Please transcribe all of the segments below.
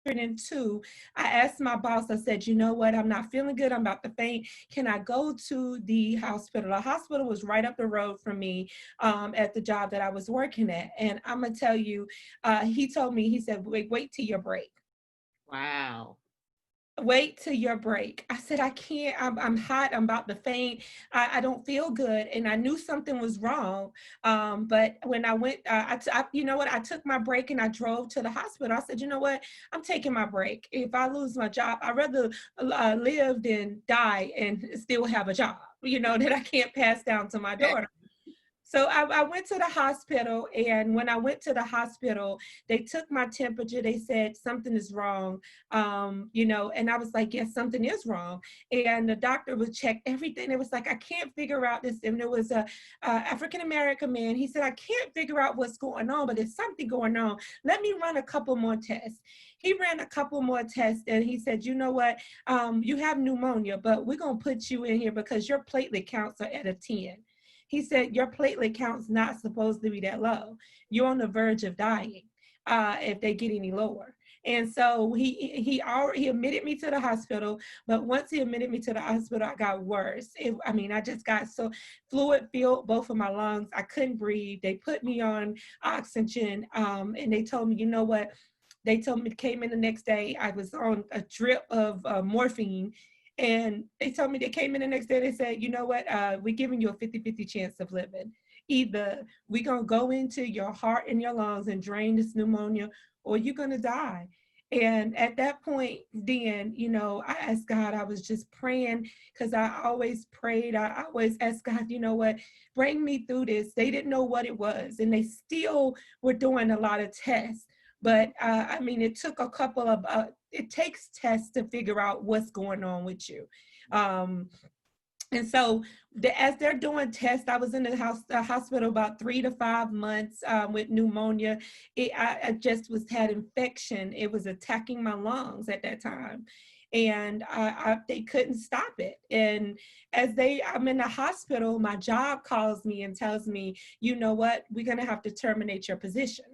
102, I asked my boss, I said, you know what, I'm not feeling good, I'm about to faint. Can I go to the hospital? The hospital was right up the road from me at the job that I was working at. And I'm gonna tell you, he told me, he said, wait till your break. Wow. Wait till your break. I said, I can't, I'm hot, I'm about to faint. I don't feel good. And I knew something was wrong. But when I went, you know what, I took my break and I drove to the hospital. I said, you know what, I'm taking my break. If I lose my job, I'd rather live than die and still have a job, you know, that I can't pass down to my daughter. So I went to the hospital, and when I went to the hospital, they took my temperature. They said something is wrong, you know, and I was like, yes, something is wrong. And the doctor would check everything. It was like, I can't figure out this. And there was a African American man. He said, I can't figure out what's going on, but there's something going on. Let me run a couple more tests. He ran a couple more tests, and he said, you know what, you have pneumonia, but we're gonna put you in here because your platelet counts are at a 10. He said, your platelet count's not supposed to be that low. You're on the verge of dying if they get any lower. And so he admitted me to the hospital, but once he admitted me to the hospital, I got worse. I just got so fluid filled both of my lungs. I couldn't breathe. They put me on oxygen, and they told me, you know what? They told me, came in the next day, I was on a drip of morphine. And they told me, they came in the next day, they said, you know what, we're giving you a 50-50 chance of living. Either we're going to go into your heart and your lungs and drain this pneumonia, or you're going to die. And at that point, then, you know, I asked God, I was just praying because I always prayed. I always asked God, you know what, bring me through this. They didn't know what it was, and they still were doing a lot of tests. But it took a couple of, it takes tests to figure out what's going on with you. And so as they're doing tests, I was in the hospital about 3 to 5 months with pneumonia. I just had infection. It was attacking my lungs at that time. And they couldn't stop it. And I'm in the hospital, my job calls me and tells me, you know what, we're going to have to terminate your position.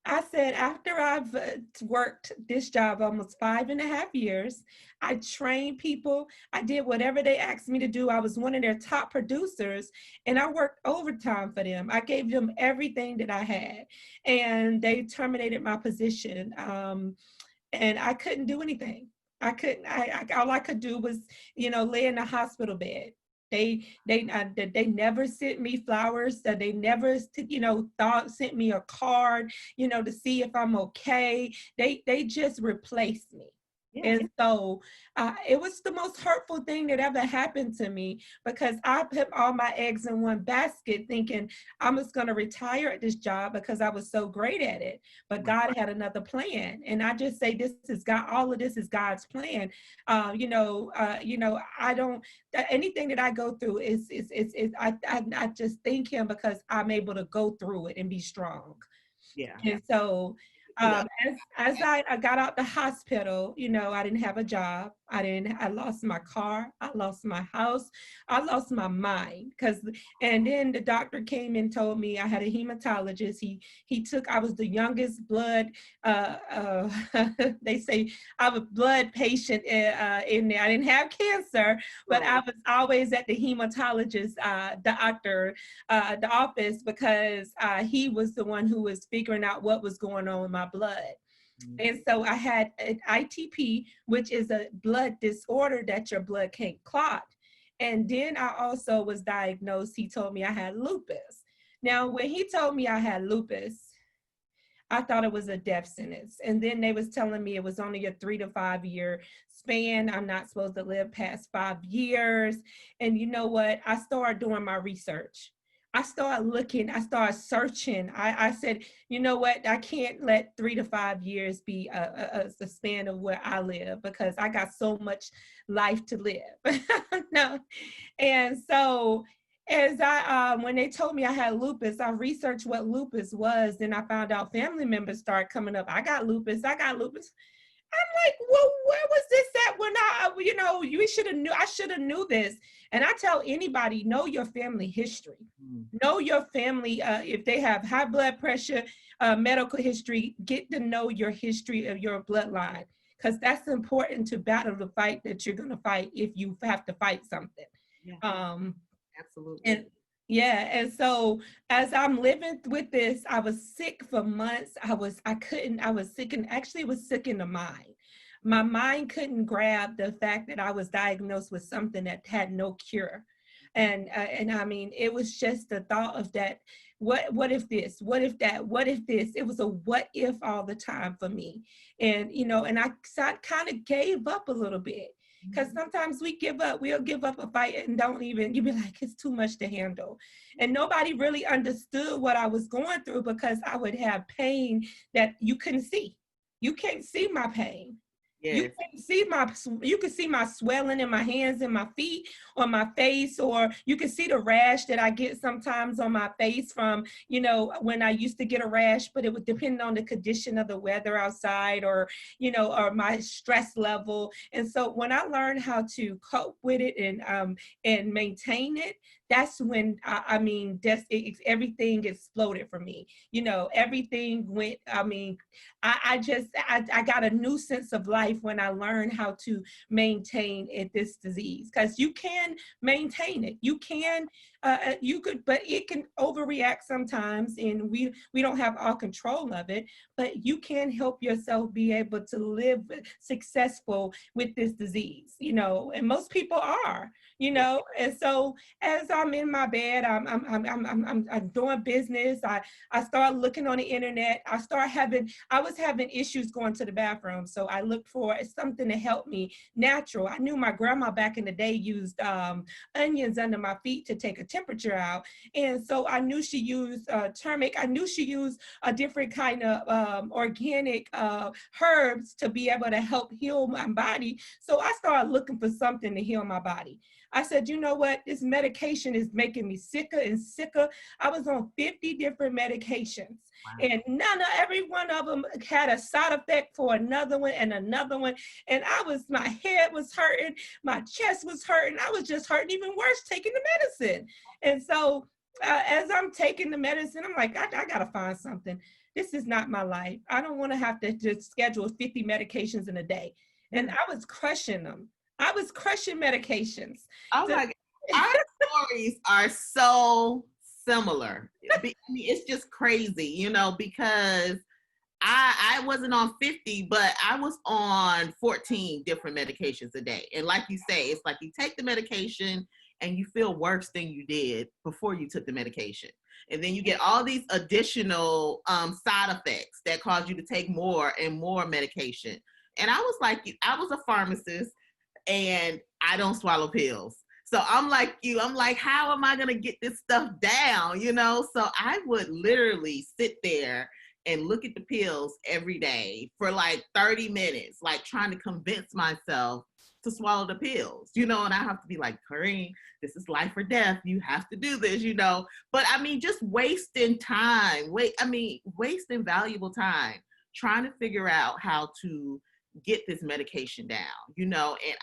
I said, after I've worked this job almost 5.5 years, I trained people. I did whatever they asked me to do. I was one of their top producers, and I worked overtime for them. I gave them everything that I had, and they terminated my position. And I couldn't do anything. I couldn't. All I could do was, you know, lay in the hospital bed. They never sent me flowers. They never, you know, sent me a card, you know, to see if I'm okay. They just replaced me. Yeah. And so it was the most hurtful thing that ever happened to me, because I put all my eggs in one basket thinking I'm just going to retire at this job because I was so great at it. But God had another plan. And I just say, this is God. All of this is God's plan. I don't, anything that I go through I just thank him because I'm able to go through it and be strong. Yeah. And so as I got out the hospital, you know, I didn't have a job. I lost my car. I lost my house. I lost my mind and then the doctor came and told me I had a hematologist. I was the youngest blood, they say I was a blood patient in there. I didn't have cancer, but I was always at the hematologist, doctor, the office, because he was the one who was figuring out what was going on with my blood. And so I had an ITP, which is a blood disorder that your blood can't clot. And then I also was diagnosed, he told me I had lupus. Now, when he told me I had lupus, I thought it was a death sentence. And then they was telling me it was only a 3 to 5 year span. I'm not supposed to live past 5 years. And you know what? I started doing my research. I started looking, I started searching. I said, you know what? I can't let 3 to 5 years be a span of where I live, because I got so much life to live. No. And so when they told me I had lupus, I researched what lupus was. Then I found out family members started coming up. I got lupus. I'm like, well, where was this at when you should have knew, I should have knew this. And I tell anybody, know your family history. Mm. Know your family, if they have high blood pressure, medical history, get to know your history of your bloodline. Because that's important to battle the fight that you're going to fight if you have to fight something. Yeah, Um, absolutely. and yeah, and so as I'm living with this, I was sick for months. I was sick, and actually was sick in the mind. My mind couldn't grab the fact that I was diagnosed with something that had no cure. And I mean, it was just the thought of that. What if this? What if that? What if this? It was a what if all the time for me. And and I kind of gave up a little bit. Because Mhm. sometimes we'll give up a fight and don't even, you be like, it's too much to handle. And nobody really understood what I was going through because I would have pain that you couldn't see. You can't see my pain. Yes. You can see my swelling in my hands and my feet, on my face, or you can see the rash that I get sometimes on my face from, when I used to get a rash, but it would depend on the condition of the weather outside, or, or my stress level. And so when I learned how to cope with it and maintain it, that's when I mean, everything exploded for me. Everything went, I mean, I got a new sense of life when I learned how to maintain this disease, because you can maintain it. You could, but it can overreact sometimes, and we don't have all control of it. But you can help yourself be able to live successful with this disease, and most people are, Yeah. and so as I'm in my bed, I'm doing business. I start looking on the internet. I was having issues going to the bathroom. So I looked for something to help me natural. I knew my grandma back in the day used onions under my feet to take a temperature out. And so I knew she used turmeric. I knew she used a different kind of organic herbs to be able to help heal my body. So I started looking for something to heal my body. I said, you know what? This medication is making me sicker and sicker. I was on 50 different medications, Wow. and every one of them had a side effect for another one and another one. And my head was hurting, my chest was hurting. I was just hurting even worse taking the medicine. And so as I'm taking the medicine, I'm like, I got to find something. This is not my life. I don't want to have to just schedule 50 medications in a day. And Yeah. I was crushing them. I was crushing medications. Oh So, my God. Our stories are so similar. I mean, it's just crazy, because I wasn't on 50, but I was on 14 different medications a day. And like you say, it's like you take the medication and you feel worse than you did before you took the medication. And then you get all these additional side effects that cause you to take more and more medication. And I was like, I was a pharmacist and I don't swallow pills. So I'm like you, I'm like, how am I going to get this stuff down? So I would literally sit there and look at the pills every day for like 30 minutes, like trying to convince myself to swallow the pills, and I have to be like, Corine, this is life or death. You have to do this, But I mean, just wasting time, wasting valuable time trying to figure out how to get this medication down, and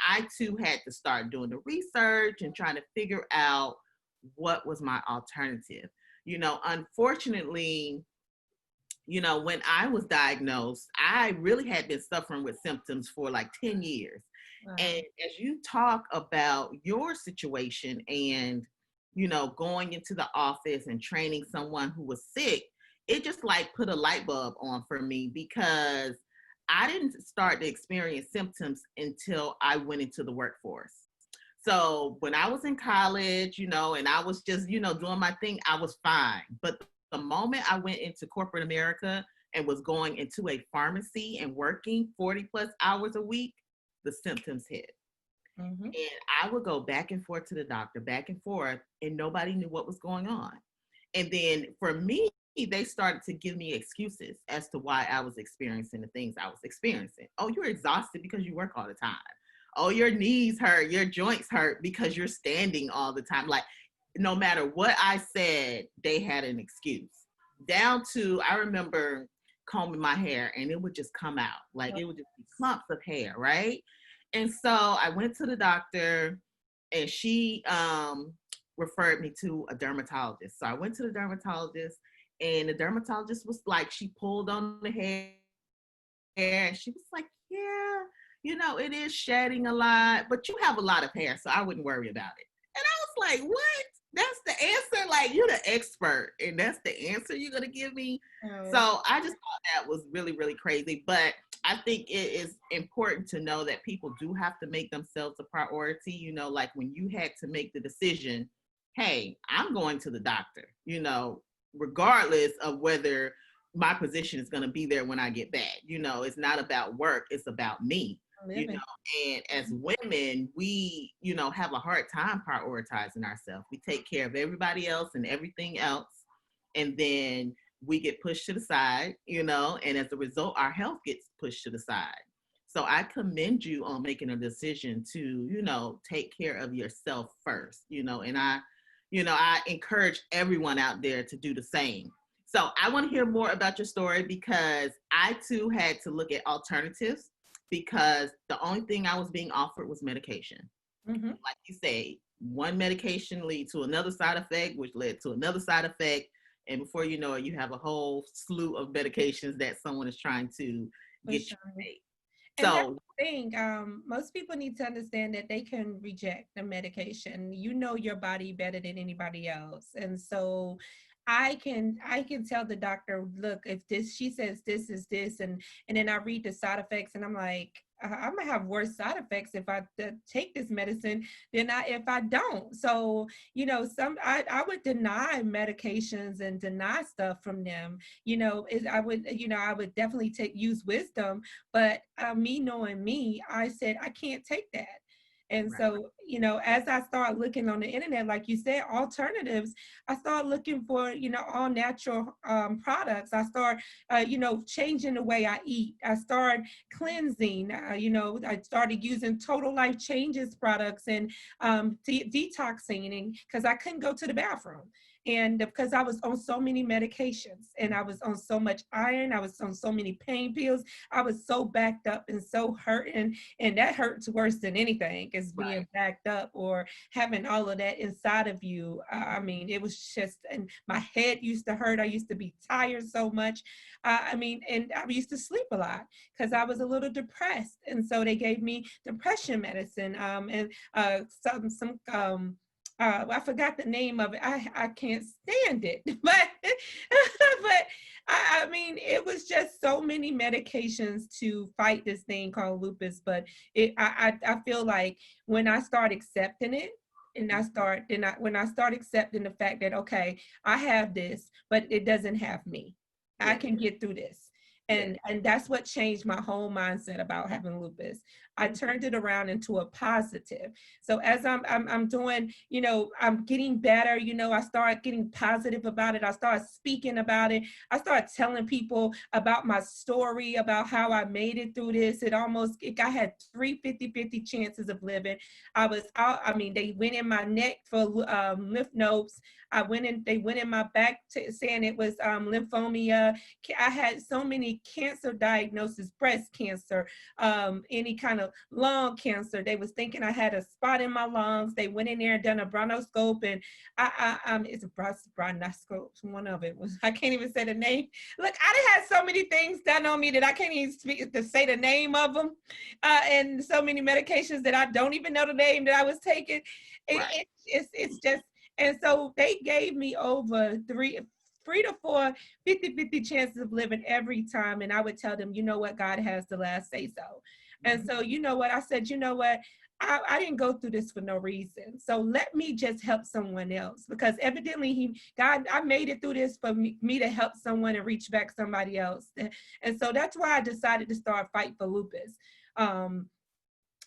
I too had to start doing the research and trying to figure out what was my alternative. Unfortunately, when I was diagnosed, I really had been suffering with symptoms for like 10 years. And as you talk about your situation and, going into the office and training someone who was sick, it just like put a light bulb on for me, because I didn't start to experience symptoms until I went into the workforce. So when I was in college, and I was just, doing my thing, I was fine. But the moment I went into corporate America and was going into a pharmacy and working 40 plus hours a week, the symptoms hit. mm-hmm. And I would go back and forth to the doctor, back and forth, and nobody knew what was going on. And then for me, they started to give me excuses as to why I was experiencing the things I was experiencing. Oh, you're exhausted because you work all the time. Oh, your knees hurt, your joints hurt because you're standing all the time. Like, no matter what I said, they had an excuse. Down to, I remember combing my hair and it would just come out. Like it would just be clumps of hair, right? And so I went to the doctor and she referred me to a dermatologist. So I went to the dermatologist and the dermatologist was like, she pulled on the hair and she was like, yeah, you know, it is shedding a lot, but you have a lot of hair, so I wouldn't worry about it. And I was like, what? That's the answer? Like, you're the expert, and that's the answer you're going to give me? Oh. So I just thought that was really, really crazy. But I think it is important to know that people do have to make themselves a priority. You know, like when you had to make the decision, hey, I'm going to the doctor, you know, regardless of whether my position is going to be there when I get back. You know, it's not about work, it's about me. You know, and as women, we, you know, have a hard time prioritizing ourselves. We take care of everybody else and everything else, and then we get pushed to the side, you know, and as a result, our health gets pushed to the side. So I commend you on making a decision to, you know, take care of yourself first, you know, and I encourage everyone out there to do the same. So I want to hear more about your story because I too had to look at alternatives because the only thing I was being offered was medication. Mm-hmm. Like you say, one medication lead to another side effect, which led to another side effect. And before you know it, you have a whole slew of medications that someone is trying to get you to take. And that's So the thing. Most people need to understand that they can reject the medication. You know your body better than anybody else. And so I can tell the doctor, look, if this she says this is this, and then I read the side effects and I'm like, I'm gonna have worse side effects if I take this medicine than if I don't. So, you know, I would deny medications and deny stuff from them. You know, I would definitely use wisdom, but me knowing me, I said I can't take that. And right, so, you know, as I start looking on the internet, like you said, alternatives, I start looking for, you know, all natural products. I start, you know, changing the way I eat. I start cleansing. You know, I started using Total Life Changes products and detoxing, because I couldn't go to the bathroom. And because I was on so many medications and I was on so much iron, I was on so many pain pills, I was so backed up and so hurt. And that hurts worse than anything, is being right, backed up or having all of that inside of you. I mean, it was just, and my head used to hurt. I used to be tired so much. I mean, and I used to sleep a lot because I was a little depressed. And so they gave me depression medicine, and some I forgot the name of it. I can't stand it, but but I mean, it was just so many medications to fight this thing called lupus. But I feel like when I start accepting it, and when I start accepting the fact that, okay, I have this, but it doesn't have me. I yeah, can get through this. yeah, And that's what changed my whole mindset about having lupus. I turned it around into a positive. So as I'm doing, you know, I'm getting better, you know, I start getting positive about it. I start speaking about it. I start telling people about my story, about how I made it through this. I had 3 50-50 chances of living. I was out, I mean, they went in my neck for lymph nodes. They went in my back saying it was lymphomia. I had so many cancer diagnoses, breast cancer, any kind of lung cancer. They was thinking I had a spot in my lungs. They went in there and done a bronchoscope, and it's a bronchoscope. One of it was, I can't even say the name. Look, I done had so many things done on me that I can't even speak to say the name of them, and so many medications that I don't even know the name that I was taking. right. It's just, and so they gave me over three to four 50-50 chances of living every time. And I would tell them, you know what, God has the last say so. And so, you know what, I said, you know what, I didn't go through this for no reason. So let me just help someone else, because evidently God, I made it through this for me to help someone and reach back somebody else. And so that's why I decided to start Fight for Lupus.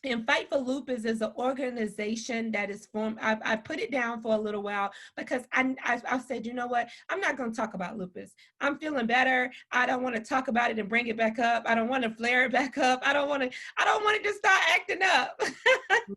And Fight for Lupus is an organization that is formed. I put it down for a little while because I said, you know what? I'm not going to talk about lupus. I'm feeling better. I don't want to talk about it and bring it back up. I don't want to flare it back up. I don't want it to start acting up.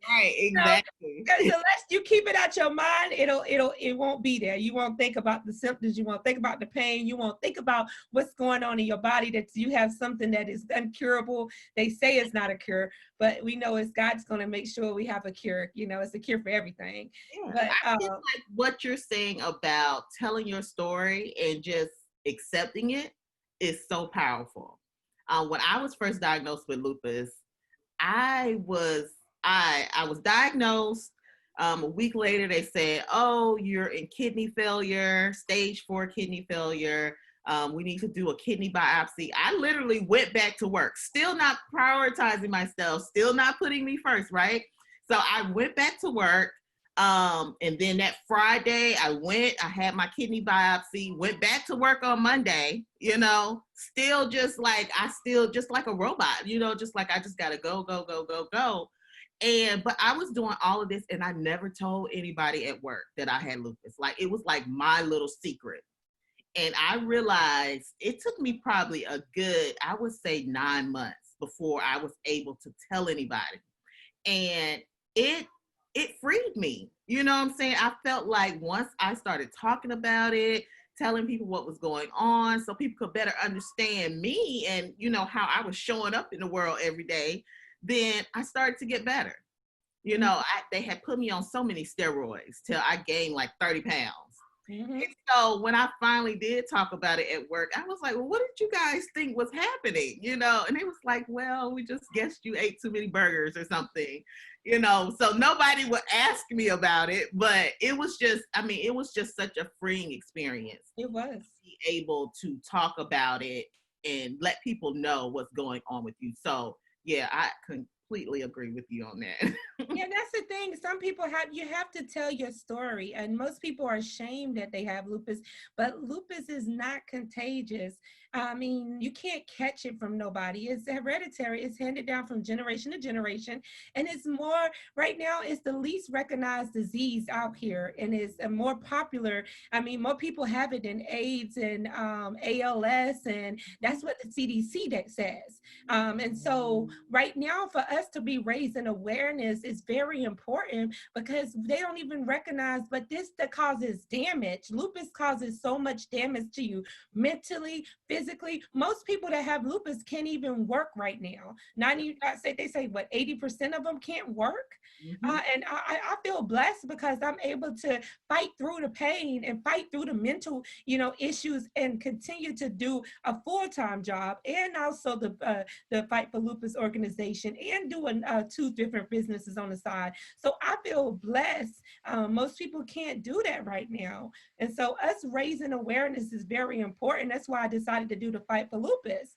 Right, So, exactly. because unless you keep it out your mind, it won't be there. You won't think about the symptoms. You won't think about the pain. You won't think about what's going on in your body, that you have something that is incurable. They say it's not a cure, but we know it's God's going to make sure we have a cure. You know, it's a cure for everything. Yeah, But I feel like what you're saying about telling your story and just accepting it is so powerful. When I was first diagnosed with lupus, I was diagnosed. A week later, they said, "Oh, you're in kidney failure, stage 4 kidney failure. We need to do a kidney biopsy." I literally went back to work, still not prioritizing myself, still not putting me first, right? So I went back to work. And then that Friday, I had my kidney biopsy, went back to work on Monday, still just like, just like a robot, just like I just got to go, go, go, go, go. But I was doing all of this and I never told anybody at work that I had lupus. Like, it was like my little secret. And I realized it took me probably a good, I would say 9 months before I was able to tell anybody. And it freed me. You know what I'm saying? I felt like once I started talking about it, telling people what was going on so people could better understand me and, how I was showing up in the world every day, then I started to get better. They had put me on so many steroids till I gained like 30 pounds. mm-hmm. And so when I finally did talk about it at work, I was like, well, what did you guys think was happening? And it was like, well, we just guessed you ate too many burgers or something, so nobody would ask me about it, but it was just such a freeing experience. It was. Be able to talk about it and let people know what's going on with you. So yeah, I completely agree with you on that. Yeah, that's the thing. Some people you have to tell your story, and most people are ashamed that they have lupus, but lupus is not contagious. I mean, you can't catch it from nobody. It's hereditary. It's handed down from generation to generation, and it's more right now. It's the least recognized disease out here, and it's a more popular. I mean, more people have it than AIDS and ALS, and that's what the CDC that says. And so, right now, for us to be raising awareness is very important because they don't even recognize, but this that causes damage. Lupus causes so much damage to you mentally, physically. Most people that have lupus can't even work right now. They say what 80% of them can't work. Mm-hmm. And I feel blessed because I'm able to fight through the pain and fight through the mental, issues and continue to do a full-time job and also the Fight for Lupus organization and doing 2 different businesses on the side. So I feel blessed. Most people can't do that right now. And so us raising awareness is very important. That's why I decided to do the Fight for Lupus,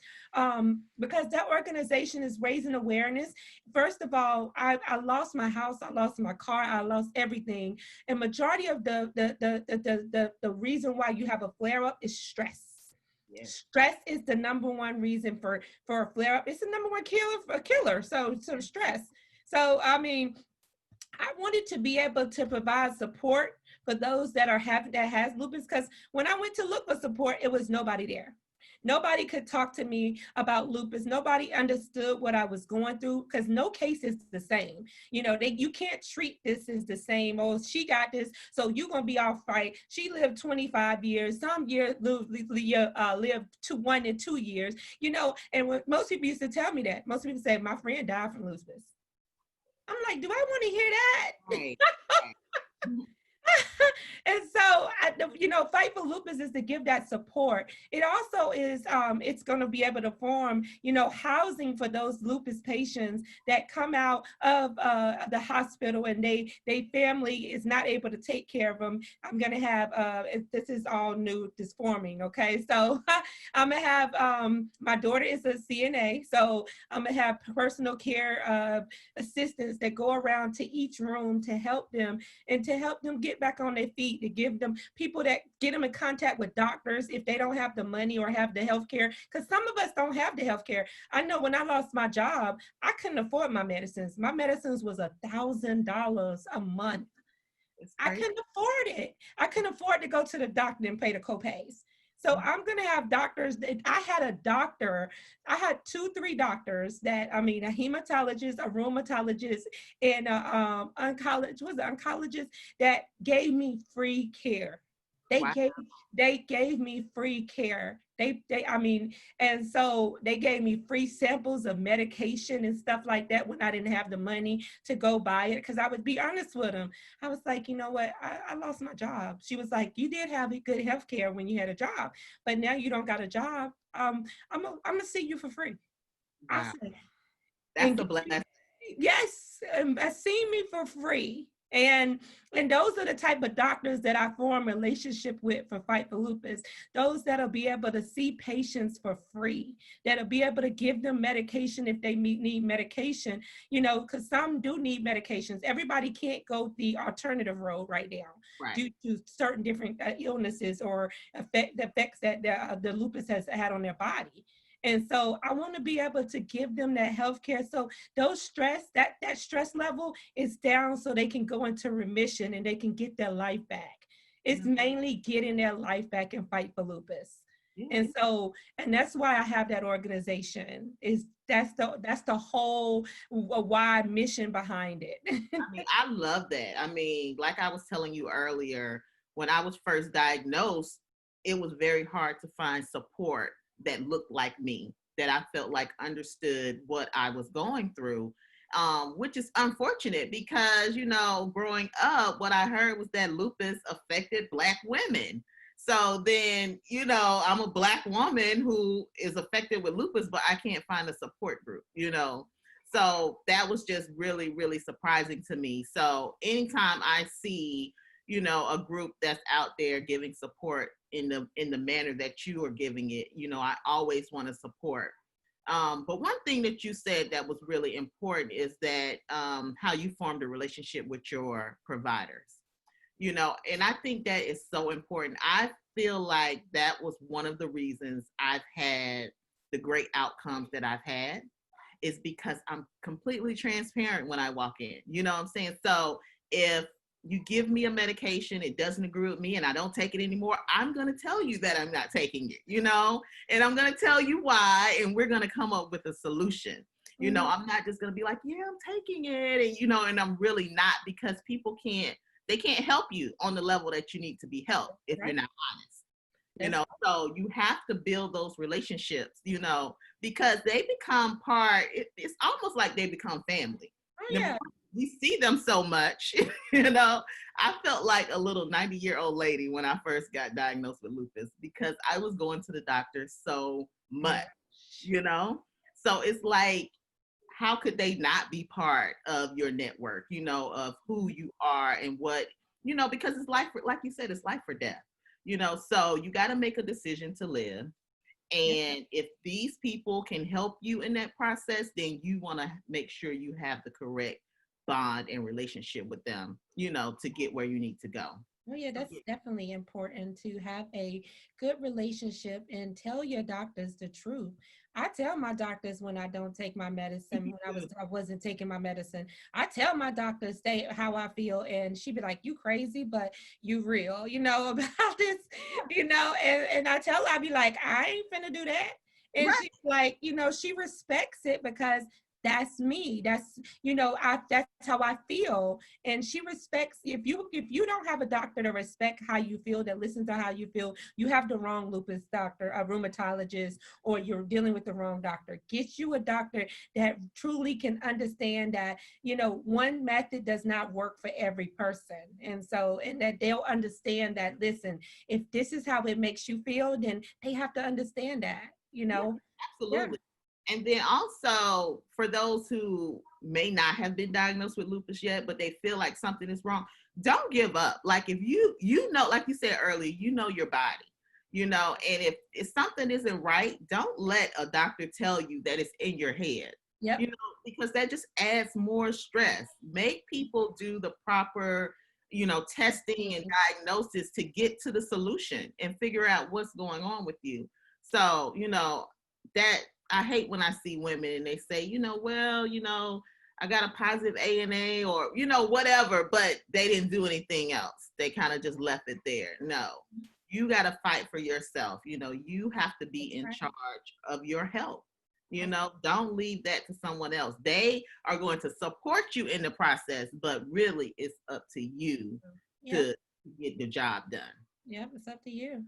because that organization is raising awareness. First of all, I lost my house, I lost my car, I lost everything. And majority of the reason why you have a flare up is stress. Yes. Stress is the number one reason for a flare up. It's the number one killer. So stress. So I mean, I wanted to be able to provide support for those that has lupus, because when I went to look for support, it was nobody there. Nobody could talk to me about lupus. Nobody understood what I was going through because no case is the same. You can't treat this as the same. Oh, she got this, so you're going to be all right. She lived 25 years. Some years lived to 1 and 2 years, and when most people used to tell me that. Most people say, my friend died from lupus. I'm like, do I want to hear that? Right. And so, Fight for Lupus is to give that support. It also is, it's going to be able to form, housing for those lupus patients that come out of the hospital and they family is not able to take care of them. I'm going to have, this is all new, this forming, okay? So I'm going to have, my daughter is a CNA, so I'm going to have personal care assistants that go around to each room to help them and to help them get back on their feet, to give them people get them in contact with doctors if they don't have the money or have the health care. Because some of us don't have the health care. I know when I lost my job, I couldn't afford my medicines. My medicines was $1,000 a month. It's I crazy. couldn't afford it. I couldn't afford to go to the doctor and pay the copays. So I'm gonna have doctors that I had a doctor, I had two, three doctors that I mean a hematologist, a rheumatologist, and oncologist that gave me free care. They Wow. gave they gave me free care. They I mean, and so they gave me free samples of medication and stuff like that when I didn't have the money to go buy it. Because I would be honest with them. I was like, you know what? I lost my job. She was like, you did have good health care when you had a job, but now you don't got a job. I'm gonna see you for free. I Wow. said, That's and a blessing. yes, see me for free. And those are the type of doctors that I form relationship with for Fight for Lupus. Those that'll be able to see patients for free, that'll be able to give them medication if they need medication, you know, because some do need medications. Everybody can't go the alternative road right now Right. due to certain different illnesses or the effects that the lupus has had on their body. And so I want to be able to give them that health care. So those that stress level is down so they can go into remission and they can get their life back. It's Mhm. mainly getting their life back and Fight for Lupus. Yeah. And so, and that's why I have that organization. Is that's the whole wide mission behind it. I mean, I love that. I mean, like I was telling you earlier, when I was first diagnosed, it was very hard to find support that looked like me, that I felt like understood what I was going through, which is unfortunate because, you know, growing up, what I heard was that lupus affected Black women. So then, you know, I'm a Black woman who is affected with lupus, but I can't find a support group, you know. So that was just really, really surprising to me. So anytime I see, you know, a group that's out there giving support in the manner that you are giving it, you know, I always want to support. But one thing that you said that was really important is that how you formed a relationship with your providers, you know, and I think that is so important. I feel like that was one of the reasons I've had the great outcomes that I've had is because I'm completely transparent when I walk in. You know what I'm saying? So if you give me a medication, it doesn't agree with me and I don't take it anymore, I'm going to tell you that I'm not taking it, you know, and I'm going to tell you why, and we're going to come up with a solution. You know, I'm not just going to be like, yeah, I'm taking it. And, you know, and I'm really not, because people they can't help you on the level that you need to be helped if you're Right. not honest, you That's know. So you have to build those relationships, you know, because they become it's almost like they become family. oh Number yeah. one, we see them so much, you know. I felt like a little 90-year-old lady when I first got diagnosed with lupus because I was going to the doctor so much, you know. So it's like, how could they not be part of your network, you know, of who you are and what, you know, because it's life, like you said, it's life or death, you know. So you got to make a decision to live. Yeah. And if these people can help you in that process, then you want to make sure you have the correct bond and relationship with them, you know, to get where you need to go. Oh, yeah, that's definitely important to have a good relationship and tell your doctors the truth. I tell my doctors when I don't take my medicine, when I wasn't taking my medicine, I tell my doctor say how I feel, and she'd be like, "You crazy, but you real," you know, about this, you know, and I tell her, I be like, "I ain't finna do that," and Right. she's like, you know, she respects it because that's me. That's, you know, that's how I feel, and she respects. If you don't have a doctor to respect how you feel, that listen to how you feel, you have the wrong lupus doctor, a rheumatologist, or you're dealing with the wrong doctor. Get you a doctor that truly can understand that, you know, one method does not work for every person, and so, and that they'll understand that, listen, if this is how it makes you feel, then they have to understand that, you Yeah, know. Yeah. absolutely. And then also for those who may not have been diagnosed with lupus yet, but they feel like something is wrong, don't give up. Like if you know, like you said earlier, you know your body, you know, and if something isn't right, don't let a doctor tell you that it's in your head, Yep. you know, because that just adds more stress. Make people do the proper, testing and diagnosis to get to the solution and figure out what's going on with you. So, that I hate when I see women and they say, well, I got a positive ANA or, whatever, but they didn't do anything else. They kind of just left it there. No, you got to fight for yourself. You have to be in charge of your health. Don't leave that to someone else. They are going to support you in the process, but really it's up to you to get the job done. Yep, it's up to you.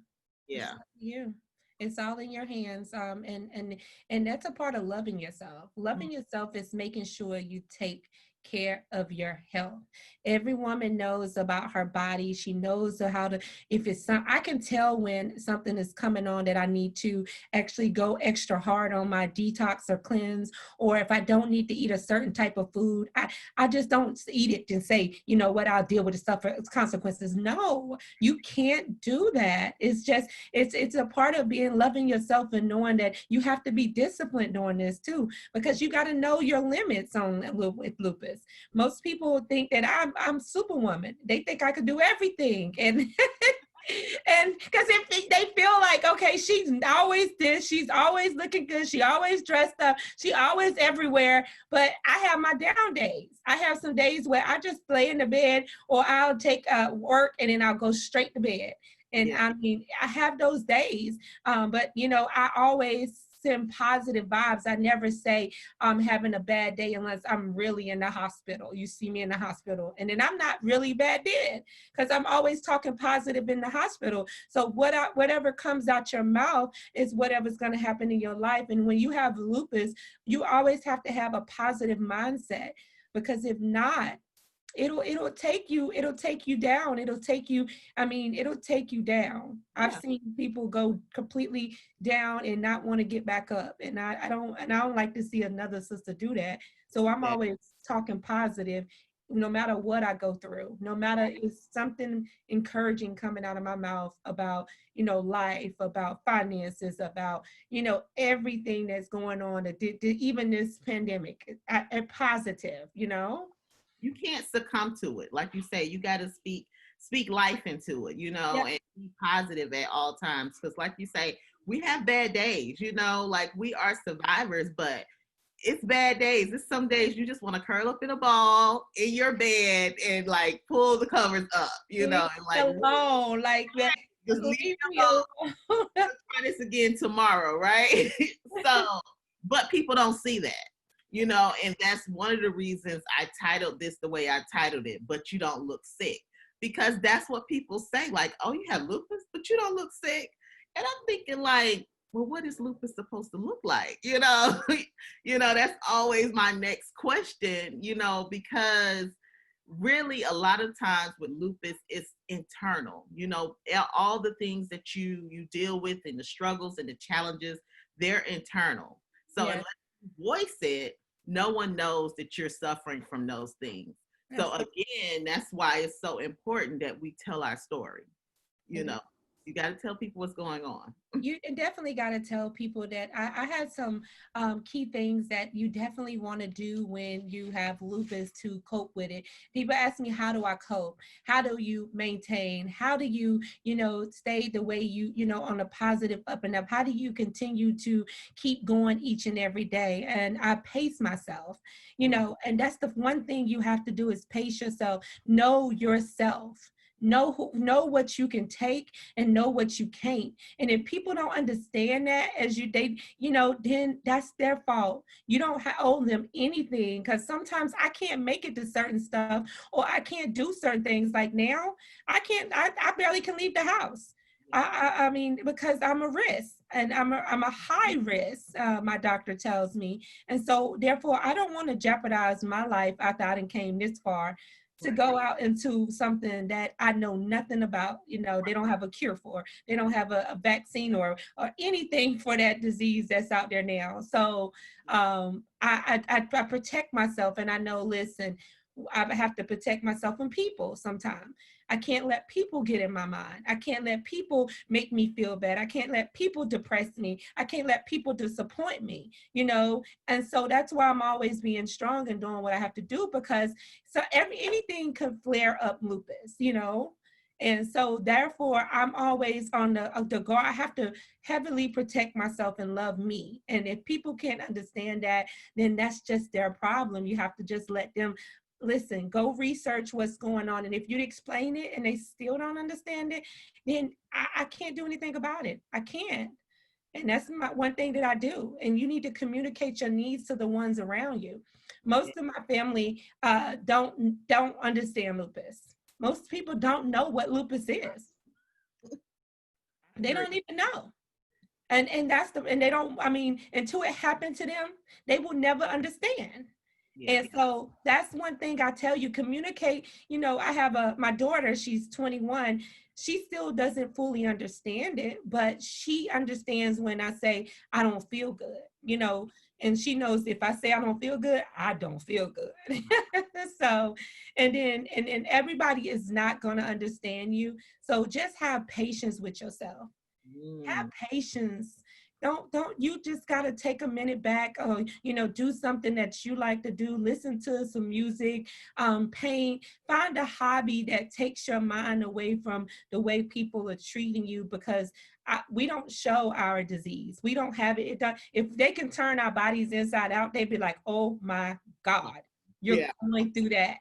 Yeah. It's up to you. It's all in your hands. And that's a part of loving yourself. Loving yourself is making sure you take care of your health. Every woman knows about her body. She knows how to, if it's some, I can tell when something is coming on that I need to actually go extra hard on my detox or cleanse, or if I don't need to eat a certain type of food, I just don't eat it and say, you know what, I'll deal with the stuff for its consequences. No, you can't do that. It's just, it's a part of being loving yourself and knowing that you have to be disciplined on this too, because you got to know your limits with lupus. Most people think that I'm Superwoman. They think I could do everything, and and because if they feel like, okay, she's always this, she's always looking good, she always dressed up, she always everywhere. But I have my down days. I have some days where I just lay in the bed, or I'll take work and then I'll go straight to bed. And I mean, I have those days, but I always send positive vibes. I never say I'm having a bad day unless I'm really in the hospital. You see me in the hospital, and then I'm not really bad then, because I'm always talking positive in the hospital. So whatever comes out your mouth is whatever's going to happen in your life. And when you have lupus, you always have to have a positive mindset, because if not, it'll take you down. It'll take you down. I've seen people go completely down and not want to get back up. And I don't like to see another sister do that. So I'm always talking positive, no matter what I go through, no matter if something encouraging coming out of my mouth about, life, about finances, about, everything that's going on, even this pandemic, positive. You can't succumb to it. Like you say, you got to speak life into it, and be positive at all times. Because like you say, we have bad days, like we are survivors, but it's bad days. It's some days you just want to curl up in a ball in your bed and like pull the covers up, and like alone, like that. Just leave me alone. Try this again tomorrow, right? So, but people don't see that. And that's one of the reasons I titled this the way I titled it, but you don't look sick. Because that's what people say, like, oh, you have lupus, but you don't look sick. And I'm thinking like, well, what is lupus supposed to look like? That's always my next question, because really a lot of times with lupus, it's internal, all the things that you deal with and the struggles and the challenges, they're internal. So unless you voice it, no one knows that you're suffering from those things. So again, that's why it's so important that we tell our story. You got to tell people what's going on. You definitely got to tell people that I had some key things that you definitely want to do when you have lupus to cope with it. People ask me, how do I cope? How do you maintain? How do you, stay the way on a positive up and up? How do you continue to keep going each and every day? And I pace myself, and that's the one thing you have to do is pace yourself. Know yourself. Know what you can take and know what you can't. And if people don't understand that then that's their fault. You don't owe them anything, because sometimes I can't make it to certain stuff, or I can't do certain things. Like now, I barely can leave the house. I mean, because I'm a risk, and I'm a high risk, my doctor tells me. And so therefore, I don't want to jeopardize my life after I done came this far to go out into something that I know nothing about. They don't have a cure for, they don't have a vaccine or anything for that disease that's out there now. So I protect myself, and I know, listen, I have to protect myself from people sometimes. I can't let people get in my mind. I can't let people make me feel bad. I can't let people depress me. I can't let people disappoint me, you know? And so that's why I'm always being strong and doing what I have to do, because so anything could flare up lupus, you know? And so therefore I'm always on the guard. I have to heavily protect myself and love me. And if people can't understand that, then that's just their problem. You have to just let them listen, go research what's going on. And if you explain it and they still don't understand it, then I can't do anything about it. I can't. And that's my one thing that I do. And you need to communicate your needs to the ones around you. Most of my family don't understand lupus. Most people don't know what lupus is. They don't even know. And that's and they don't, I mean, until it happened to them, they will never understand. Yeah. And so that's one thing I tell you, communicate. You know, I have my daughter, she's 21. She still doesn't fully understand it, but she understands when I say I don't feel good, you know, and she knows if I say I don't feel good, I don't feel good. So, and everybody is not going to understand you. So just have patience with yourself. Have Mm. patience. Don't you just got to take a minute back, or you know, do something that you like to do, listen to some music, paint, find a hobby that takes your mind away from the way people are treating you, because we don't show our disease, we don't have it, if they can turn our bodies inside out, they'd be like, oh my God, you're Yeah. going through that.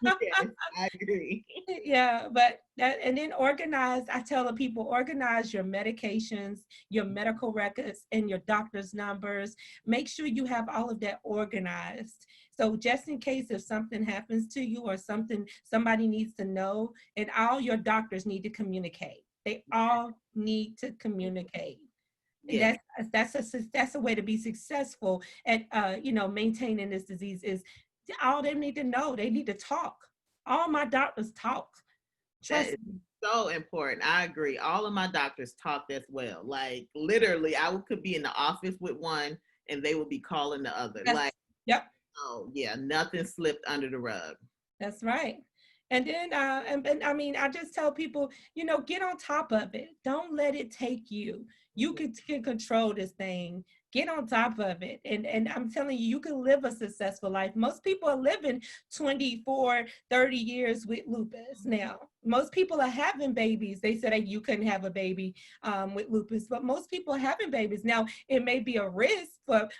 Yes, I agree. Yeah, but that, and then organize, I tell the people, organize your medications, your medical records, and your doctor's numbers. Make sure you have all of that organized. So just in case if something happens to you or somebody needs to know, and all your doctors need to communicate. They all need to communicate. And Yes. that's a way to be successful at you know, maintaining this disease is all they need to know. They need to talk. All my doctors talk. That Trust is me. so important. I agree. All of my doctors talked as well. Like literally, could be in the office with one and they would be calling the other. Yes. Like, Yep. oh yeah, nothing slipped under the rug. That's right. And then, and I mean, I just tell people, you know, get on top of it. Don't let it take you. You Mhm. can control this thing. Get on top of it. And I'm telling you, you can live a successful life. Most people are living 24, 30 years with lupus now. Most people are having babies. They said that you couldn't have a baby with lupus, but most people are having babies. Now, it may be a risk, but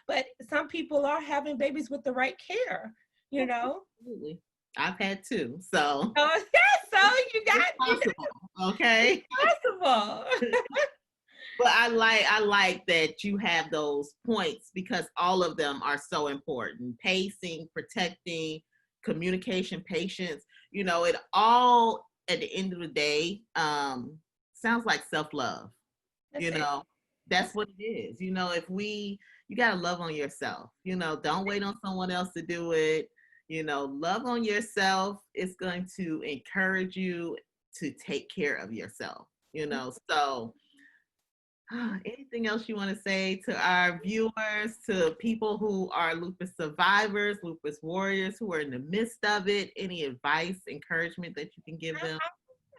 some people are having babies with the right care, you know? Absolutely. I've had two, so Oh, yeah, so it's you got possible. it's Okay. possible. But I like that you have those points because all of them are so important. Pacing, protecting, communication, patience. You know, it all at the end of the day sounds like self-love. That's You it. know, That's that's what it is. You know, if you gotta love on yourself. You know, don't wait on someone else to do it. You know, love on yourself. It's going to encourage you to take care of yourself. You it. know, so anything else you want to say to our viewers, to people who are lupus survivors, lupus warriors who are in the midst of it? Any advice, encouragement that you can give them?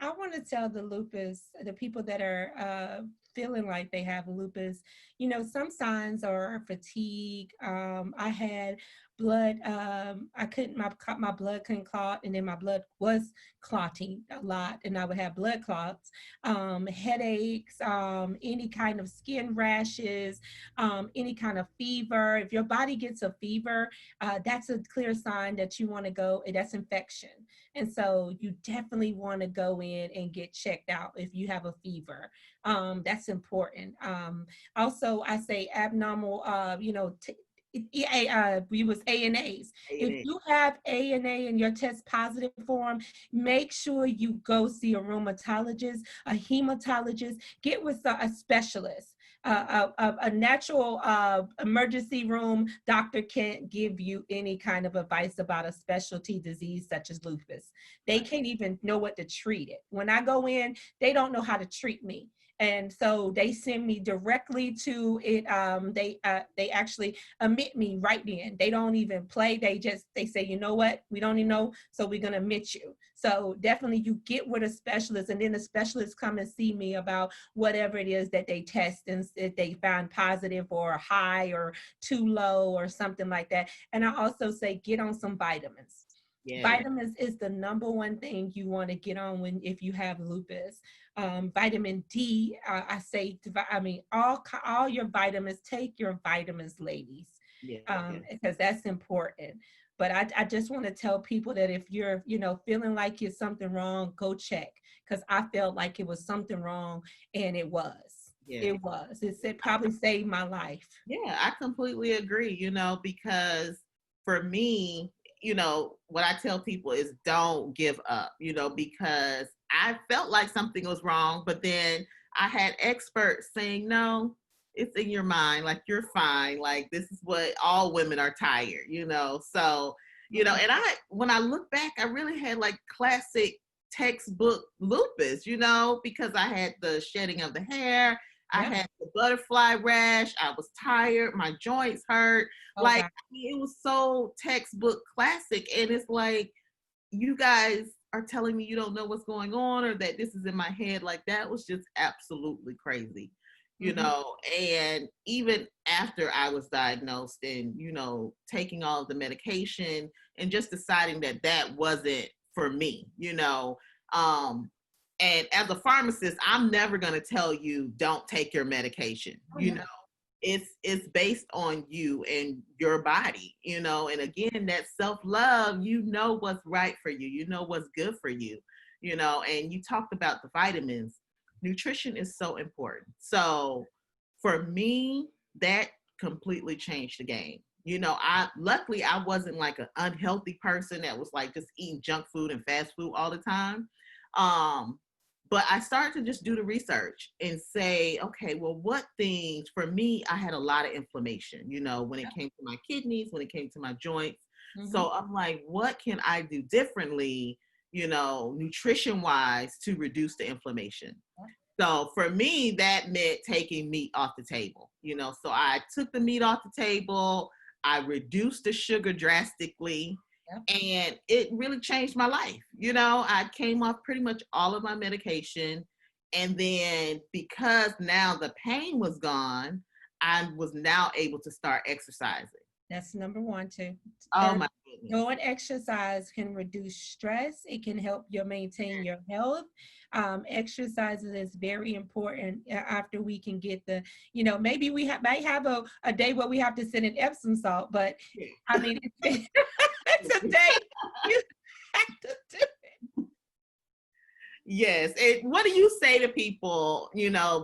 I want to tell the people that are feeling like they have lupus, you know, some signs are fatigue. I had blood, I couldn't, my blood couldn't clot, and then my blood was clotting a lot, and I would have blood clots, headaches, any kind of skin rashes, any kind of fever. If your body gets a fever, that's a clear sign that you want to go, that's infection. And so you definitely want to go in and get checked out if you have a fever. That's important. Also, I say abnormal, you know, we was ANAs. If A&E. you have ANA and your test positive for them, make sure you go see a rheumatologist, a hematologist, get with a specialist. A natural emergency room doctor can't give you any kind of advice about a specialty disease such as lupus. They Right. can't even know what to treat it. When I go in, they don't know how to treat me. And so they send me directly to it. They actually admit me right then. They don't even play. They say, you know what, we don't even know, so we're gonna admit you. So definitely you get with a specialist, and then the specialists come and see me about whatever it is that they test, and if they find positive or high or too low or something like that. And I also say get on some vitamins. Yeah. Vitamins is the number one thing you want to get on when if you have lupus. Vitamin D, I say, I mean, all your vitamins. Take your vitamins, ladies, Yeah. Yeah. because that's important. But I just want to tell people that if you're, feeling like it's something wrong, go check. Because I felt like it was something wrong, and it was. Yeah. It was. It probably saved my life. Yeah, I completely agree, because for me, what I tell people is don't give up, because I felt like something was wrong, but then I had experts saying, no, it's in your mind. Like, you're fine. Like, this is what all women are tired, So, and when I look back, I really had like classic textbook lupus, because I had the shedding of the hair. I Yeah. had the butterfly rash. I was tired. My joints hurt. Oh Like, God. it was so textbook classic. And it's like, you guys are telling me you don't know what's going on, or that this is in my head. Like, that was just absolutely crazy, Mhm. And even after I was diagnosed and, taking all of the medication and just deciding that that wasn't for me, um, and as a pharmacist, I'm never going to tell you don't take your medication. Oh no. It's based on you and your body, and again, that self-love, what's right for you, what's good for you, and you talked about the vitamins. Nutrition is so important. So for me, that completely changed the game. I wasn't like an unhealthy person that was like just eating junk food and fast food all the time. Um, but I started to just do the research and say, okay, well, what things, for me, I had a lot of inflammation, when it came to my kidneys, when it came to my joints. Mhm. So I'm like, what can I do differently, nutrition wise, to reduce the inflammation? So for me, that meant taking meat off the table, So I took the meat off the table. I reduced the sugar drastically, Yep. and it really changed my life. I came off pretty much all of my medication. And then because now the pain was gone, I was now able to start exercising. That's number one, too. Oh Third, my goodness. go and exercise can reduce stress. It can help you maintain your health. Exercises is very important after we can get maybe we might have a day where we have to sit in Epsom salt, but I mean, it's a day you have to do it. Yes. And what do you say to people,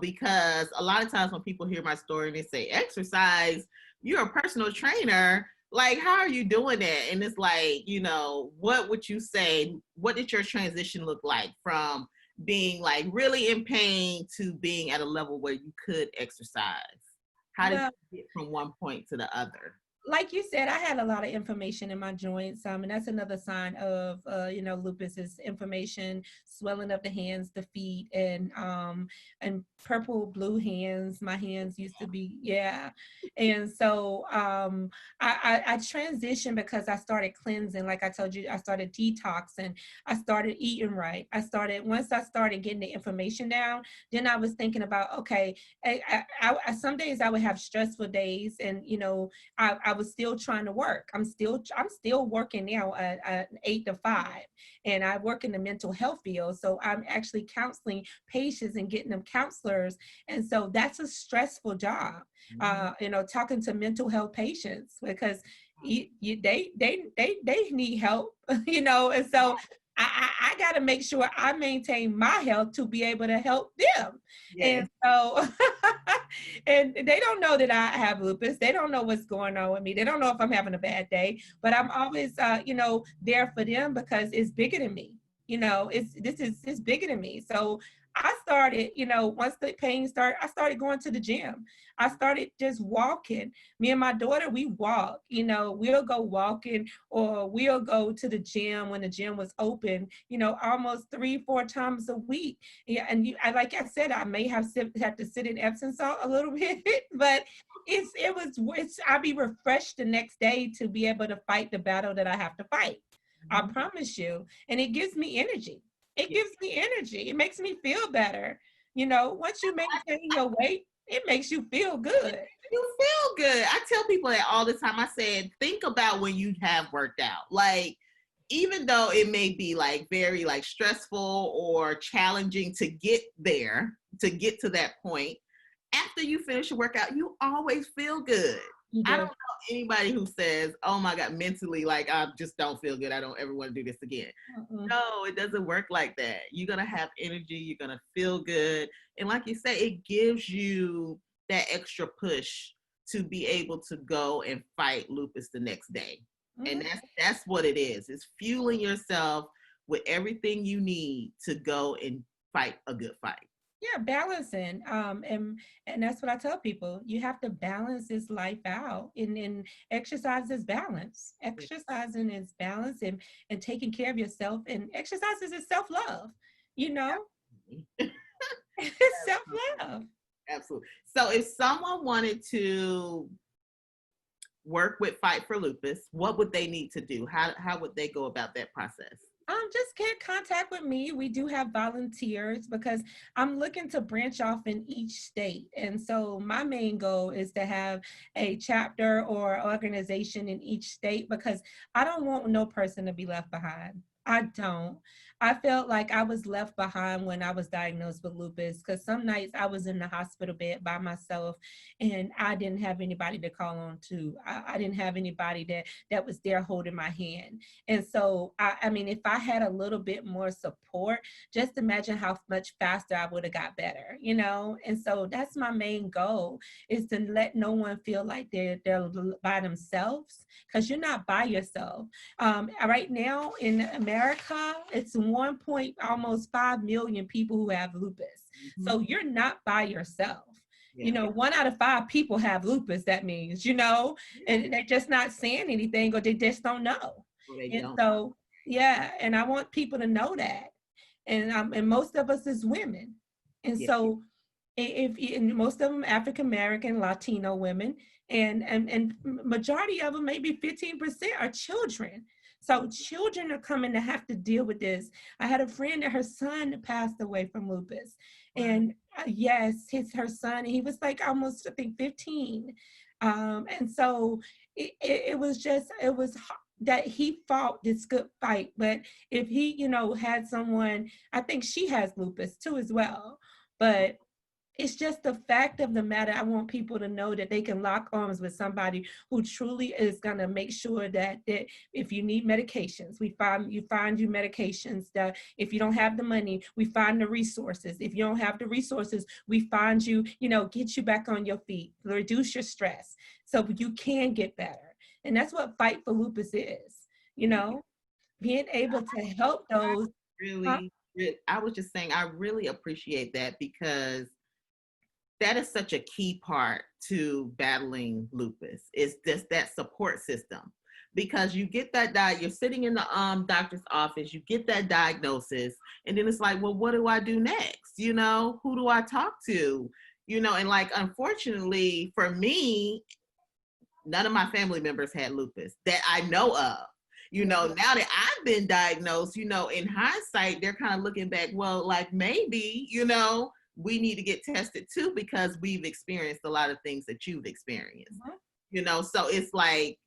because a lot of times when people hear my story and they say, exercise, you're a personal trainer. Like, how are you doing that? And it's like, what would you say? What did your transition look like from being like really in pain to being at a level where you could exercise? How did Well, you get from one point to the other? like you said, I had a lot of inflammation in my joints, and that's another sign of, lupus is inflammation, swelling of the hands, the feet, and purple, blue hands. My hands used to be, yeah, and so I transitioned because I started cleansing. Like I told you, I started detoxing. I started eating right. Once I started getting the information down, then I was thinking about, okay, some days I would have stressful days, and I was still trying to work. I'm still working now at 8 to 5, and I work in the mental health field. So I'm actually counseling patients and getting them counselors, and so that's a stressful job. Talking to mental health patients, because they need help, and so I got to make sure I maintain my health to be able to help them. Yes. And so, and they don't know that I have lupus. They don't know what's going on with me. They don't know if I'm having a bad day, but I'm always, there for them because it's bigger than me. It's bigger than me. So I started, once the pain started, I started going to the gym. I started just walking. Me and my daughter, we walk, we'll go walking, or we'll go to the gym when the gym was open, almost 3, 4 times a week. Yeah. And like I said, I may have to sit in Epsom salt a little bit, but I'll be refreshed the next day to be able to fight the battle that I have to fight. I Mhm. promise you. And it gives me energy. It Yeah. gives me energy. It makes me feel better. Once you maintain your weight, it makes you feel good. You feel good. I tell people that all the time. I said, think about when you have worked out. Like, even though it may be like very like stressful or challenging to get there, to get to that point, after you finish your workout, you always feel good. You I don't do. know anybody who says, oh my God, mentally, like, I just don't feel good. I don't ever want to do this again. Mm-mm. No, it doesn't work like that. You're going to have energy. You're going to feel good. And like you say, it gives you that extra push to be able to go and fight lupus the next day. And Mhm. that's what it is. It's fueling yourself with everything you need to go and fight a good fight. Yeah, balancing. And that's what I tell people. You have to balance this life out. And exercise is balance. Exercising is balance, and taking care of yourself. And exercises is self-love, you know? It's self-love. Absolutely. So if someone wanted to work with Fight for Lupus, what would they need to do? How would they go about that process? Just get contact with me. We do have volunteers because I'm looking to branch off in each state. And so my main goal is to have a chapter or organization in each state, because I don't want no person to be left behind. I don't. I felt like I was left behind when I was diagnosed with lupus, because some nights I was in the hospital bed by myself and I didn't have anybody to call on to. I didn't have anybody that was there holding my hand. And so, I mean, if I had a little bit more support, just imagine how much faster I would have got better, And so that's my main goal, is to let no one feel like they're by themselves, because you're not by yourself. Right now in America, it's 1 point almost 5 million people who have lupus. Mm-hmm. So you're not by yourself. Yeah. 1 out of 5 people have lupus, that means, and they're just not saying anything, or they just don't know. Well, they And don't. so, yeah, and I want people to know that. And most of us is women. And Yeah. so, and most of them African American, Latino women, and majority of them, maybe 15%, are children. So children are coming to have to deal with this. I had a friend that her son passed away from lupus, Wow. and yes, her son, he was like almost, I think, 15, and so it was that he fought this good fight. But if he, had someone, I think she has lupus too as well. But it's just the fact of the matter. I want people to know that they can lock arms with somebody who truly is going to make sure that if you need medications, we find you medications. That if you don't have the money, we find the resources. If you don't have the resources, we find you, get you back on your feet, reduce your stress so you can get better. And that's what Fight for Lupus is, being able to help those. Huh? I was just saying, I really appreciate that, because that is such a key part to battling lupus. It's just that support system, because you get that you're sitting in the doctor's office, you get that diagnosis, and then it's like, well, what do I do next? Who do I talk to? And like, unfortunately for me, none of my family members had lupus that I know of. Now that I've been diagnosed, in hindsight, they're kind of looking back, well, like, maybe, we need to get tested too, because we've experienced a lot of things that you've experienced. So it's like,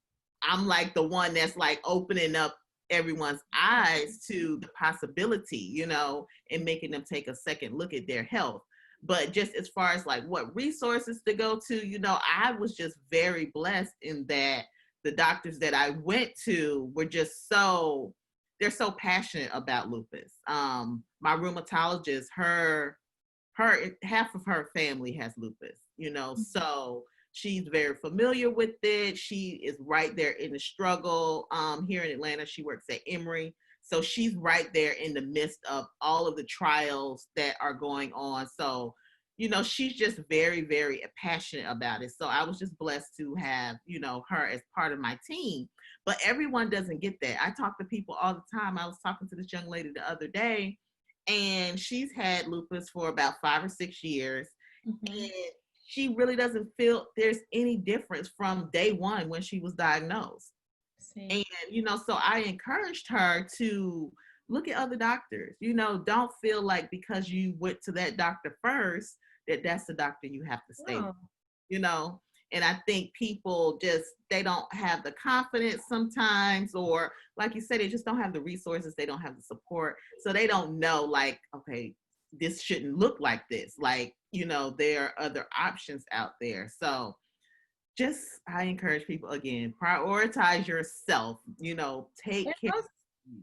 I'm like the one that's like opening up everyone's eyes to the possibility, and making them take a second look at their health. But just as far as like what resources to go to, I was just very blessed in that the doctors that I went to were just they're so passionate about lupus. My rheumatologist, her half of her family has lupus, so she's very familiar with it. She is right there in the struggle. Here in Atlanta, she works at Emory. So she's right there in the midst of all of the trials that are going on. So, she's just very, very passionate about it. So I was just blessed to have, her as part of my team. But everyone doesn't get that. I talk to people all the time. I was talking to this young lady the other day, and she's had lupus for about 5 or 6 years. Mm-hmm. And she really doesn't feel there's any difference from day one when she was diagnosed. See. And, so I encouraged her to look at other doctors. Don't feel like because you went to that doctor first, that's the doctor you have to stay with, Oh, you know? And I think people they don't have the confidence sometimes, or like you said, they just don't have the resources. They don't have the support. So they don't know, like, okay, this shouldn't look like this. Like, there are other options out there. So, I encourage people, again, prioritize yourself, take and care most, of you.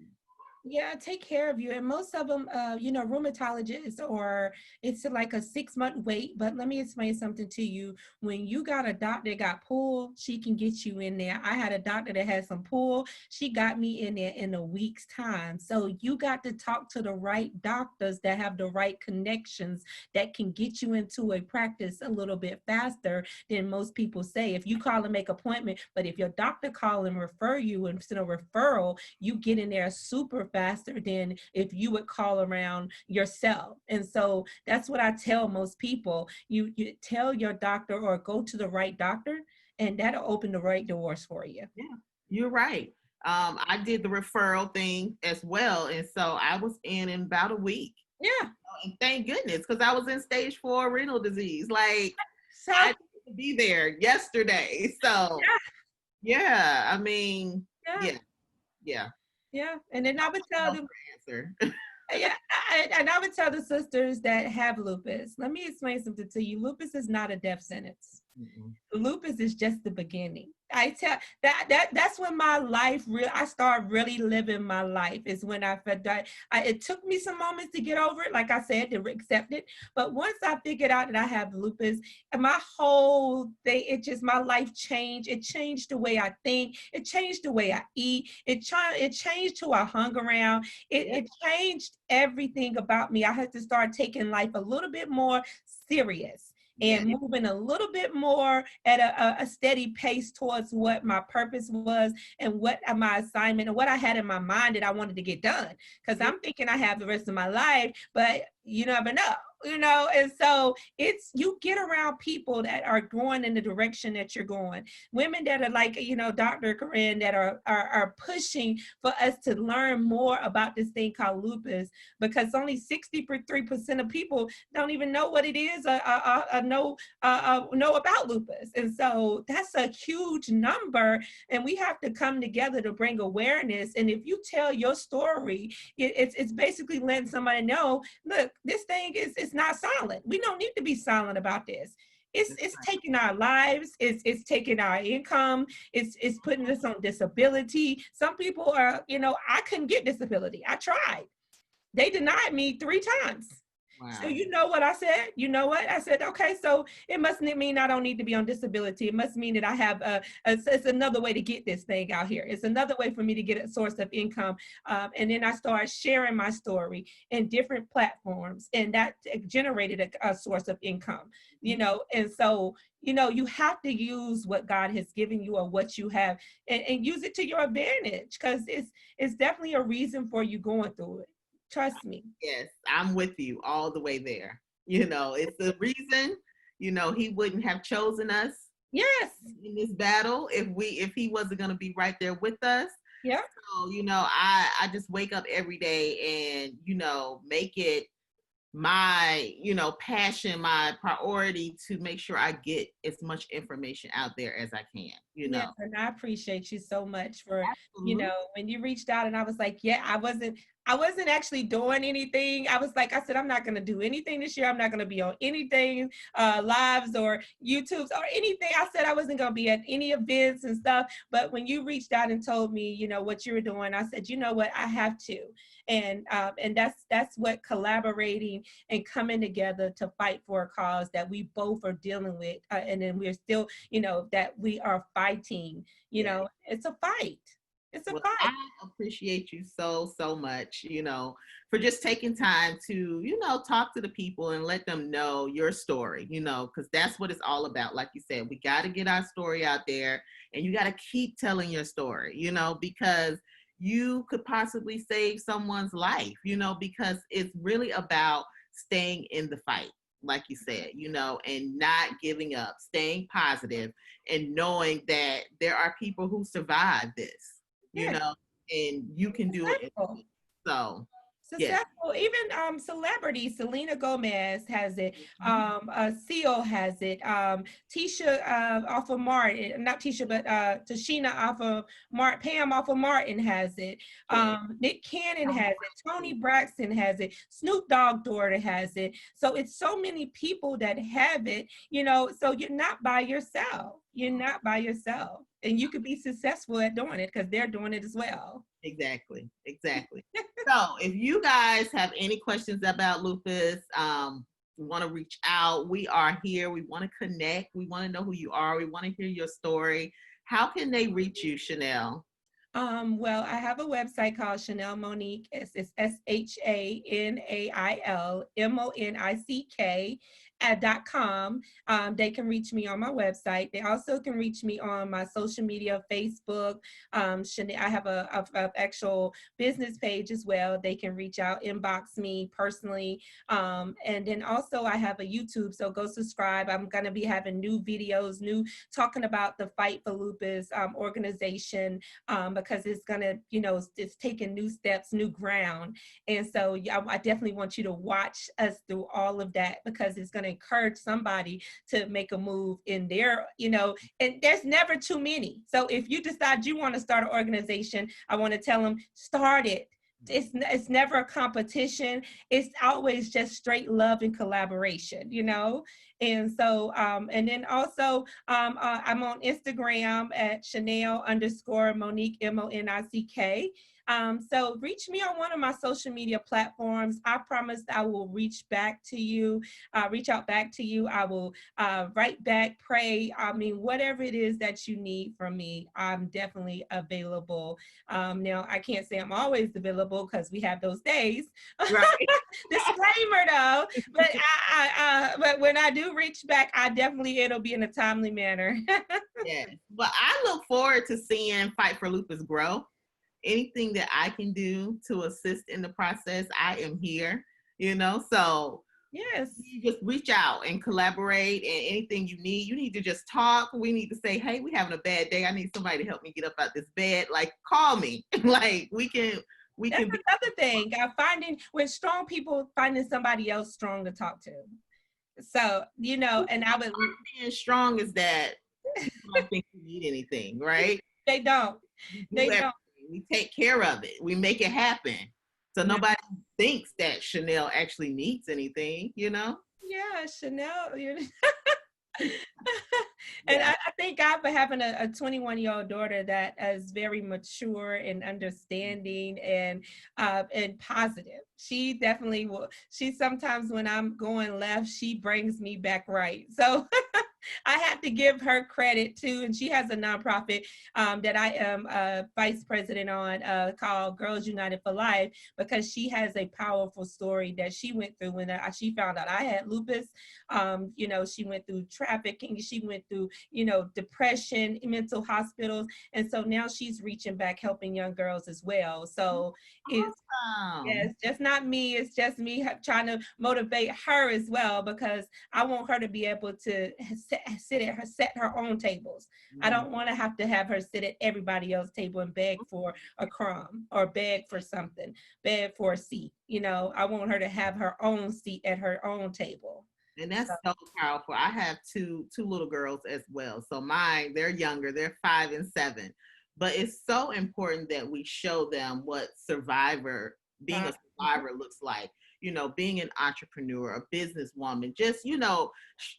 yeah, take care of you. And most of them, rheumatologists, or it's like a 6 month wait. But let me explain something to you. When you got a doctor that got pull, she can get you in there. I had a doctor that had some pull. She got me in there in a week's time. So you got to talk to the right doctors that have the right connections that can get you into a practice a little bit faster than most people say. If you call and make appointment, but if your doctor call and refer you instead of referral, you get in there super faster than if you would call around yourself. And so that's what I tell most people. You tell your doctor or go to the right doctor, and that'll open the right doors for you. Yeah, you're right. I did the referral thing as well. And so I was in about a week. Yeah. And thank goodness, because I was in stage 4 renal disease. Like, So I needed to be there yesterday. So, yeah, yeah, I mean, yeah, yeah, yeah. yeah. And then I would tell No them, answer. yeah, and I would tell the sisters that have lupus, let me explain something to you. Lupus is not a death sentence. Mm-mm. Lupus is just the beginning. I tell that's when my life I start really living my life, is when I felt that it took me some moments to get over it, like I said, to accept it. But once I figured out that I have lupus, and my whole thing, my life changed. It changed the way I think. It changed the way I eat. It changed who I hung around. Yeah, It changed everything about me. I had to start taking life a little bit more serious yeah, and moving a little bit more at a steady pace towards what my purpose was and what my assignment and what I had in my mind that I wanted to get done. Because yeah. I'm thinking I have the rest of my life, but you never know. And so you get around people that are going in the direction that you're going, women that are like, Dr. Corine, that are pushing for us to learn more about this thing called lupus, because only 63% of people don't even know what it is, know about lupus. And so that's a huge number, and we have to come together to bring awareness. And if you tell your story, it's basically letting somebody know, look, this thing is not silent. We don't need to be silent about this. It's taking our lives, it's taking our income, it's putting us on disability. Some people are, I couldn't get disability. I tried. They denied me 3 times. So Wow. you know what I said? You know what? I said, okay, so it must mean I don't need to be on disability. It must mean that I have it's another way to get this thing out here. It's another way for me to get a source of income. And then I started sharing my story in different platforms, and that generated a source of income, And so, you have to use what God has given you or what you have, and use it to your advantage, because it's definitely a reason for you going through it. Trust me. Yes, I'm with you all the way there. It's the reason, he wouldn't have chosen us Yes. in this battle if he wasn't going to be right there with us. Yeah. So, I just wake up every day and, make it my, passion, my priority to make sure I get as much information out there as I can. Yes, and I appreciate you so much for, Absolutely. when you reached out, and I was like, yeah, I wasn't actually doing anything. I said, I'm not going to do anything this year. I'm not going to be on anything, lives or YouTubes or anything. I said I wasn't going to be at any events and stuff. But when you reached out and told me, what you were doing, I said, you know what, I have to. And that's what collaborating and coming together to fight for a cause that we both are dealing with. And then we're still, that we are fighting, Yeah. it's a fight. It's a Well, fight. I appreciate you so, so much, for just taking time to, talk to the people and let them know your story, because that's what it's all about. Like you said, we got to get our story out there, and you got to keep telling your story, because you could possibly save someone's life, because it's really about staying in the fight, like you said, and not giving up, staying positive, and knowing that there are people who survive this, you Yeah, know, and you can do it. successful. So, yes. Successful, even celebrities. Selena Gomez has it. Mhm. Seal has it. Tisha off of Martin, not Tisha, but Tashina off of Martin. Pam off of Martin has it. Yeah. Nick Cannon has it. Tony Braxton has it. Snoop Dogg daughter has it. So it's so many people that have it. So you're not by yourself. You're not by yourself, and you could be successful at doing it because they're doing it as well. Exactly. Exactly. So, if you guys have any questions about lupus, want to reach out, we are here. We want to connect. We want to know who you are. We want to hear your story. How can they reach you, Shanail? Well, I have a website called Shanail Monique. It's SHANAIL MONICK .com. They can reach me on my website. They also can reach me on my social media, Facebook. I have a actual business page as well. They can reach out, inbox me personally. And then also I have a YouTube, so go subscribe. I'm going to be having new videos, talking about the Fight for Lupus organization, because it's gonna, it's taking new steps, new ground. And so yeah, I definitely want you to watch us through all of that, because it's gonna encourage somebody to make a move in their, and there's never too many. So if you decide you want to start an organization, I want to tell them, start it. It's never a competition. It's always just straight love and collaboration, And so, and then also, I'm on Instagram at Shanail_Monique, MONICK. So reach me on one of my social media platforms. I promise I will reach back to you, reach out back to you. I will write back, pray. I mean, whatever it is that you need from me, I'm definitely available. Now, I can't say I'm always available because we have those days. Right. Disclaimer though, but when I do reach back, it'll be in a timely manner. Yes. But I look forward to seeing Fight for Lupus grow. Anything that I can do to assist in the process, I am here, So Yes. you just reach out and collaborate, and anything you need to just talk. We need to say, hey, we having a bad day. I need somebody to help me get up out this bed. Like, call me. Like, we can That's be another thing. Finding with strong people, finding somebody else strong to talk to. So, and I would being strong is that people don't think you need anything, right? they don't. We do They everything. don't. We take care of it. We make it happen. So No. nobody thinks that Shanail actually needs anything, Yeah, Chanel. And Yeah. I thank God for having a 21-year-old daughter that is very mature and understanding and positive. She definitely will. She sometimes when I'm going left, she brings me back right. So I have to give her credit too. And she has a nonprofit that I am vice president on called Girls United for Life, because she has a powerful story that she went through when she found out I had lupus. She went through trafficking, she went through, depression, mental hospitals. And so now she's reaching back, helping young girls as well. So it's, yeah, Awesome. it's just not me. It's just me trying to motivate her as well, because I want her to be able to set her own tables. I Mhm. don't want to have her sit at everybody else's table and beg for a crumb or beg for something, beg for a seat. I want her to have her own seat at her own table. And that's So, so powerful. I have two little girls as well. So mine, they're younger, they're 5 and 7. But it's so important that we show them what being a survivor looks like. Being an entrepreneur, a businesswoman, just,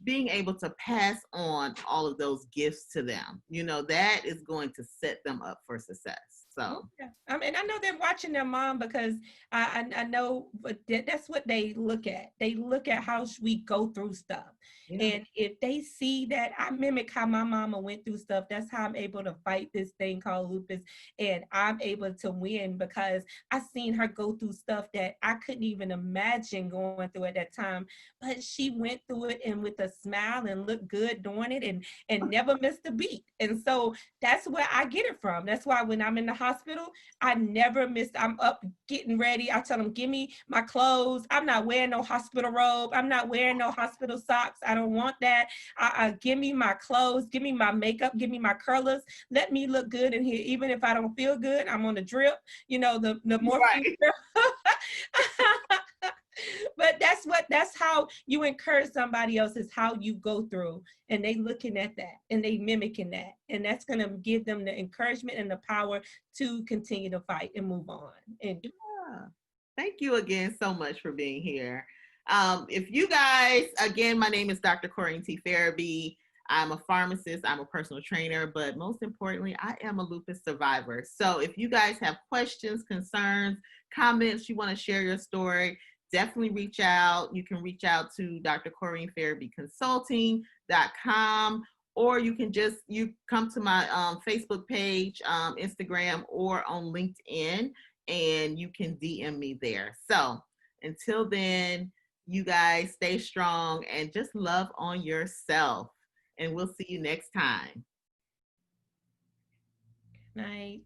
being able to pass on all of those gifts to them. That is going to set them up for success. So Yeah. And I know they're watching their mom because I know, but that's what they look at. They look at how we go through stuff. yeah. And if they see that I mimic how my mama went through stuff, that's how I'm able to fight this thing called lupus. And I'm able to win because I seen her go through stuff that I couldn't even imagine going through at that time. But she went through it and with a smile and looked good doing it and never missed a beat. And so that's where I get it from. That's why when I'm in the hospital, I never miss. I'm up getting ready. I tell them, give me my clothes. I'm not wearing no hospital robe. I'm not wearing no hospital socks. I don't want that. Give me my clothes. Give me my makeup. Give me my curlers. Let me look good in here. Even if I don't feel good, I'm on the drip. You know, the morphine Right. drip. But that's how you encourage somebody else, is how you go through, and they looking at that and they mimicking that, and that's going to give them the encouragement and the power to continue to fight and move on. And Yeah. Thank you again so much for being here. If you guys, again, my name is Dr. Corine T. Farabee. I'm a pharmacist, I'm a personal trainer, but most importantly, I am a lupus survivor. So if you guys have questions, concerns, comments, you want to share your story, definitely reach out. You can reach out to Dr. Corine Farabee Consulting.com, or you can you come to my Facebook page, Instagram, or on LinkedIn, and you can DM me there. So until then, you guys stay strong and just love on yourself. And we'll see you next time. night.